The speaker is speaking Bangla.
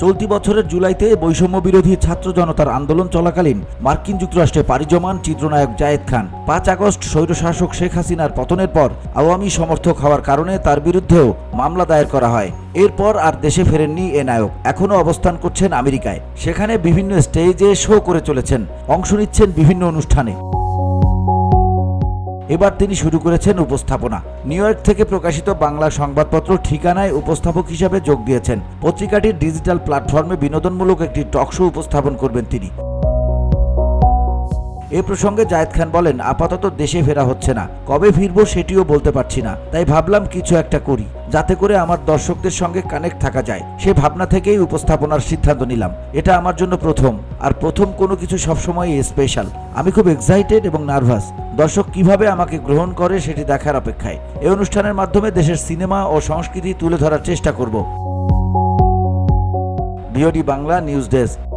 চলতি বছরের জুলাইতে বৈষম্য বিরোধী ছাত্র জনতার আন্দোলন চলাকালীন মার্কিন যুক্তরাষ্ট্রে পাড়ি জমান চিত্রনায়ক জায়েদ খান ৫ আগস্ট স্বৈরশাসক শেখ হাসিনার পতনের পর আওয়ামী সমর্থক হওয়ার কারণে তার বিরুদ্ধেও মামলা দায়ের করা হয়। এরপর আর দেশে ফেরেননি এ নায়ক। এখনও অবস্থান করছেন আমেরিকায়। সেখানে বিভিন্ন স্টেজে শো করে চলেছেন, অংশ নিচ্ছেন বিভিন্ন অনুষ্ঠানে। এবার তিনি শুরু করেছেন উপস্থাপনা। নিউ ইয়র্ক থেকে প্রকাশিত বাংলা সংবাদপত্র ঠিকানায় উপস্থাপক হিসাবে যোগ দিয়েছেন। পত্রিকাটির ডিজিটাল প্ল্যাটফর্মে বিনোদনমূলক একটি টক শো উপস্থাপন করবেন তিনি। এ প্রসঙ্গে জায়েদ খান বলেন, আপাতত দেশে ফেরা হচ্ছে না, কবে ফিরবো সেটিও বলতে পারছি না, তাই ভাবলাম কিছু একটা করি যাতে করে আমার দর্শকদের সঙ্গে কানেক্ট থাকা যায়। সে ভাবনা থেকেই উপস্থাপনার সিদ্ধান্ত নিলাম। এটা আমার জন্য প্রথম, আর প্রথম কোনো কিছু সবসময়ই স্পেশাল। আমি খুব এক্সাইটেড এবং নার্ভাস। দর্শক কিভাবে আমাকে গ্রহণ করে সেটি দেখার অপেক্ষায়। এই অনুষ্ঠানের মাধ্যমে দেশের সিনেমা ও সংস্কৃতি তুলে ধরার চেষ্টা করব। BOD Bangla news desk.